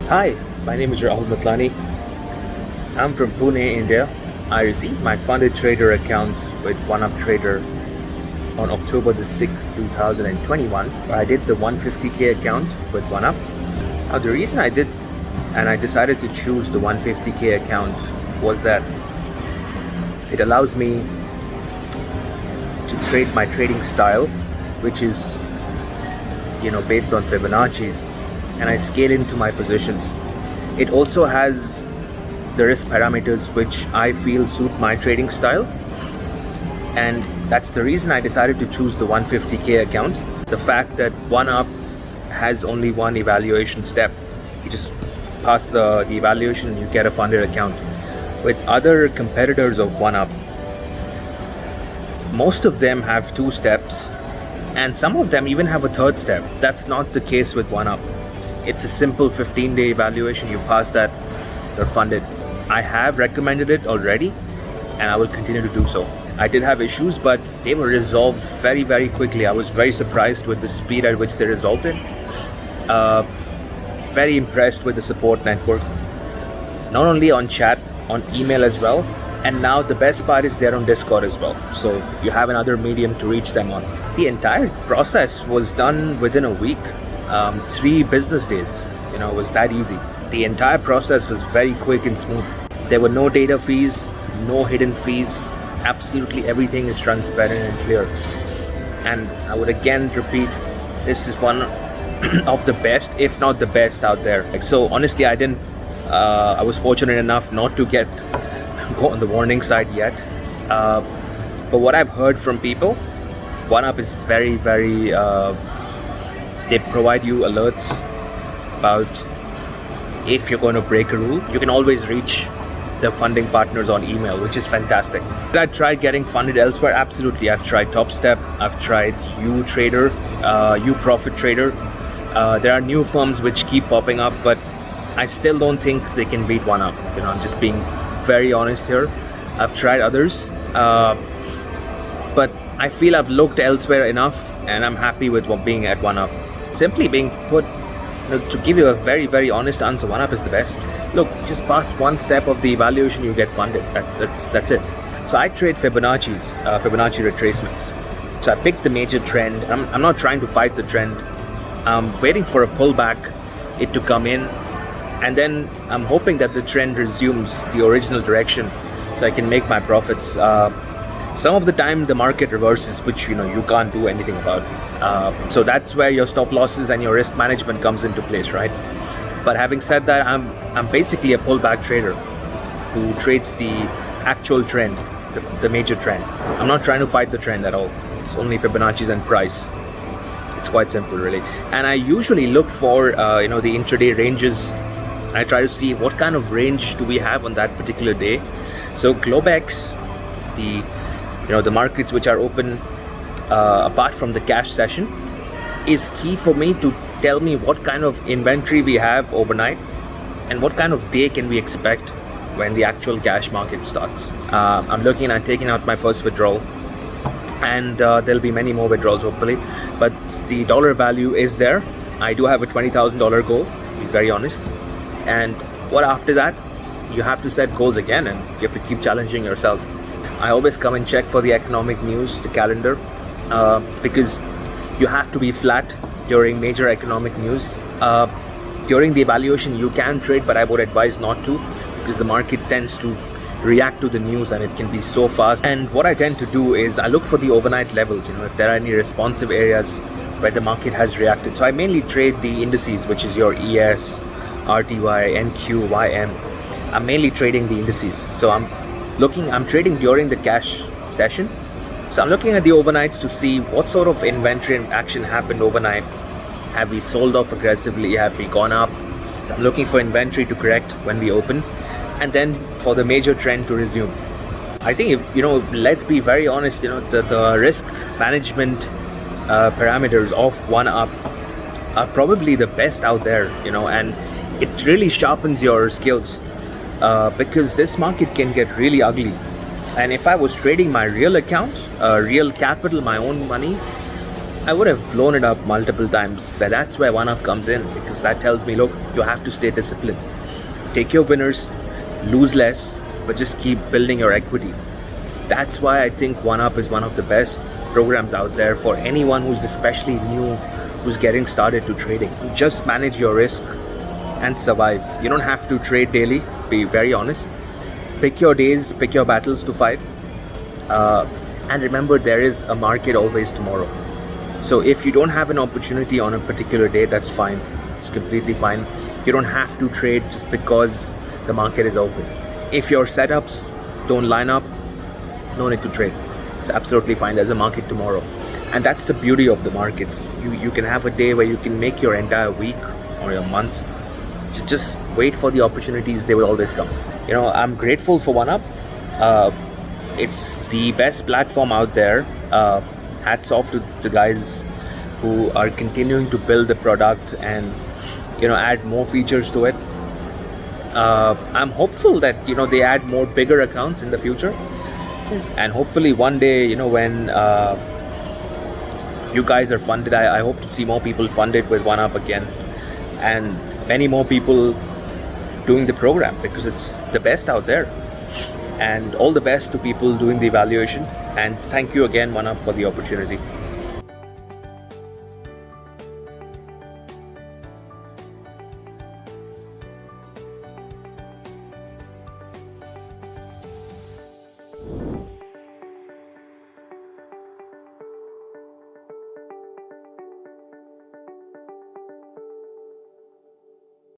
Hi, my name is Rahuul M. I'm from Pune, India. I received my funded trader account with OneUp Trader on October the 6th, 2021. I did the 150k account with OneUp. Now the reason I did and I decided to choose the 150k account was that it allows me to trade my trading style, which is based on Fibonacci's, and I scale into my positions. It also has the risk parameters which I feel suit my trading style, and that's the reason I decided to choose the 150k account. The fact that OneUp has only one evaluation step. You just pass the evaluation and you get a funded account. With other competitors of OneUp, most of them have 2 steps, and some of them even have a 3rd step. That's not the case with OneUp. It's a simple 15-day evaluation. You pass that, you're funded. I have recommended it already, and I will continue to do so. I did have issues, but they were resolved very, very quickly. I was very surprised with the speed at which they resolved it. Very impressed with the support network, not only on chat, on email as well. And now the best part is they're on Discord as well. So you have another medium to reach them on. The entire process was done within a week, 3 business days. It was that easy. The entire process was very quick and smooth. There were no data fees, no hidden fees. Absolutely everything is transparent and clear. And I would again repeat, this is one of the best, if not the best out there. So honestly, I was fortunate enough not to go on the warning side yet. But what I've heard from people, OneUp is very, very, they provide you alerts about if you're going to break a rule. You can always reach the funding partners on email, which is fantastic. I tried getting funded elsewhere. Absolutely. I've tried TopStep, I've tried UTrader, UProfit Trader. There are new firms which keep popping up, but I still don't think they can beat OneUp. I'm just being very honest here. I've tried others, but I feel I've looked elsewhere enough, and I'm happy with being at OneUp. Simply being put, to give you a very, very honest answer, OneUp is the best. Look, just pass 1 step of the evaluation, you get funded. That's it. So I trade Fibonacci retracements. So I picked the major trend. I'm not trying to fight the trend. I'm waiting for a pullback, it to come in, and then I'm hoping that the trend resumes the original direction so I can make my profits. Some of the time the market reverses, which you can't do anything about. So that's where your stop losses and your risk management comes into place, right? But having said that, I'm basically a pullback trader who trades the actual trend, the major trend. I'm not trying to fight the trend at all. It's only Fibonacci's and price. It's quite simple, really. And I usually look for the intraday ranges. I try to see what kind of range do we have on that particular day. So Globex, the markets which are open apart from the cash session, is key for me to tell me what kind of inventory we have overnight and what kind of day can we expect when the actual cash market starts. I'm looking at taking out my first withdrawal, and there'll be many more withdrawals hopefully, but the dollar value is there. I do have a $20,000 goal, to be very honest. And what after that? You have to set goals again, and you have to keep challenging yourself. I always come and check for the economic news, the calendar, because you have to be flat during major economic news. During the evaluation you can trade, but I would advise not to, because the market tends to react to the news and it can be so fast. And what I tend to do is I look for the overnight levels, if there are any responsive areas where the market has reacted. So I mainly trade the indices, which is your ES, RTY, NQ, YM. I'm mainly trading the indices. So I'm trading during the cash session. So I'm looking at the overnights to see what sort of inventory action happened overnight. Have we sold off aggressively? Have we gone up? So I'm looking for inventory to correct when we open, and then for the major trend to resume. I think, let's be very honest, the risk management parameters of OneUp are probably the best out there, and it really sharpens your skills, because this market can get really ugly. And if I was trading my real account, real capital, my own money, I would have blown it up multiple times. But that's where OneUp comes in, because that tells me, look, you have to stay disciplined. Take your winners, lose less, but just keep building your equity. That's why I think OneUp is one of the best programs out there for anyone who's especially new, who's getting started to trading. Just manage your risk and survive. You don't have to trade daily, be very honest. Pick your days, pick your battles to fight. And remember, there is a market always tomorrow. So if you don't have an opportunity on a particular day, that's fine. It's completely fine. You don't have to trade just because the market is open. If your setups don't line up, no need to trade. It's absolutely fine. There's a market tomorrow. And that's the beauty of the markets. You can have a day where you can make your entire week or your month. So just wait for the opportunities. They will always come. I'm grateful for OneUp. It's the best platform out there. Hats off to the guys who are continuing to build the product and add more features to it. I'm hopeful that they add more bigger accounts in the future, and hopefully one day when you guys are funded, I hope to see more people funded with OneUp again, and many more people doing the program, because it's the best out there. And all the best to people doing the evaluation, and thank you again, OneUp, for the opportunity.